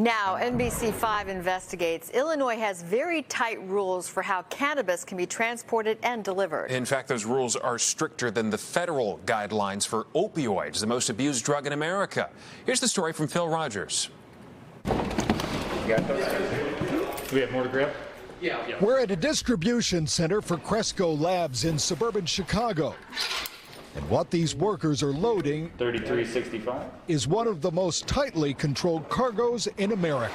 Now, NBC5 investigates. Illinois has very tight rules for how cannabis can be transported and delivered. In fact, those rules are stricter than the federal guidelines for opioids, the most abused drug in America. Here's the story from Phil Rogers. You got those? Do we have more to grab? Yeah. We're at a distribution center for Cresco Labs in suburban Chicago. And what these workers are loading 3365 is one of the most tightly controlled cargoes in America.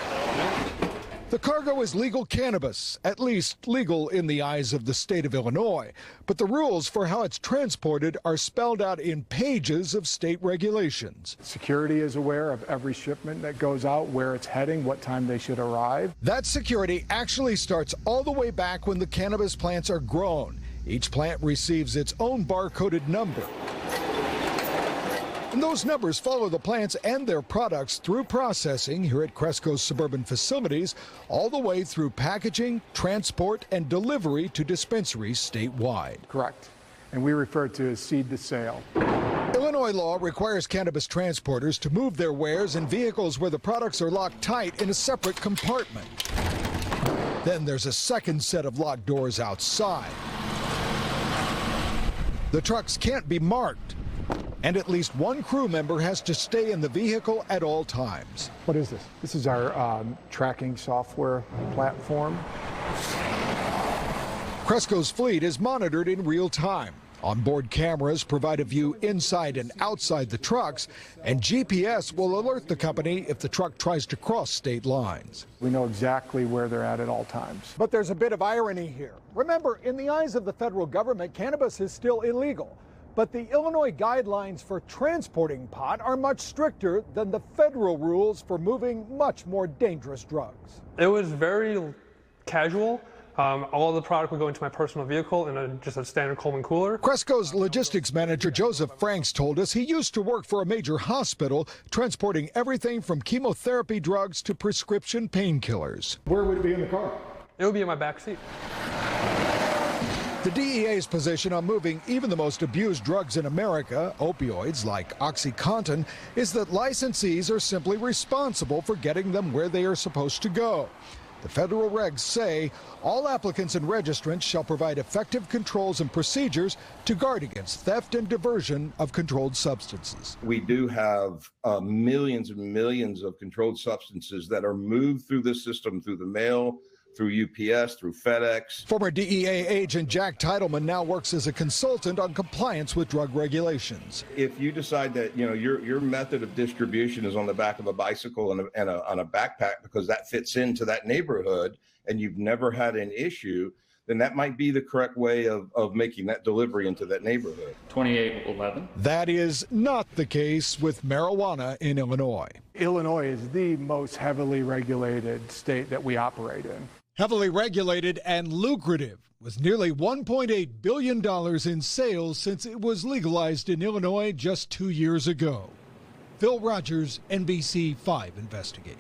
The cargo is legal cannabis, at least legal in the eyes of the state of Illinois. But the rules for how it's transported are spelled out in pages of state regulations. Security is aware of every shipment that goes out, where it's heading, what time they should arrive. That security actually starts all the way back when the cannabis plants are grown. Each plant receives its own barcoded number. And those numbers follow the plants and their products through processing here at Cresco's suburban facilities, all the way through packaging, transport, and delivery to dispensaries statewide. Correct. And we refer to as seed to sale. Illinois law requires cannabis transporters to move their wares in vehicles where the products are locked tight in a separate compartment. Then there's a second set of locked doors outside. The trucks can't be marked, and at least one crew member has to stay in the vehicle at all times. What is this? This is our tracking software platform. Cresco's fleet is monitored in real time. Onboard cameras provide a view inside and outside the trucks, and GPS will alert the company if the truck tries to cross state lines. We know exactly where they're at all times. But there's a bit of irony here. Remember, in the eyes of the federal government, cannabis is still illegal. But the Illinois guidelines for transporting pot are much stricter than the federal rules for moving much more dangerous drugs. It was very casual. All of the product would go into my personal vehicle in just a standard Coleman cooler. Cresco's logistics manager, Joseph Franks, told us he used to work for a major hospital, transporting everything from chemotherapy drugs to prescription painkillers. Where would it be in the car? It would be in my back seat. The DEA's position on moving even the most abused drugs in America, opioids like OxyContin, is that licensees are simply responsible for getting them where they are supposed to go. The federal regs say all applicants and registrants shall provide effective controls and procedures to guard against theft and diversion of controlled substances. We do have millions and millions of controlled substances that are moved through the system, through the mail, through UPS, through FedEx. Former DEA agent Jack Titleman now works as a consultant on compliance with drug regulations. If you decide that your method of distribution is on the back of a bicycle and on a backpack because that fits into that neighborhood and you've never had an issue, then that might be the correct way of making that delivery into that neighborhood. 2811. That is not the case with marijuana in Illinois. Illinois is the most heavily regulated state that we operate in. Heavily regulated and lucrative, with nearly $1.8 billion in sales since it was legalized in Illinois just 2 years ago. Phil Rogers, NBC5 investigates.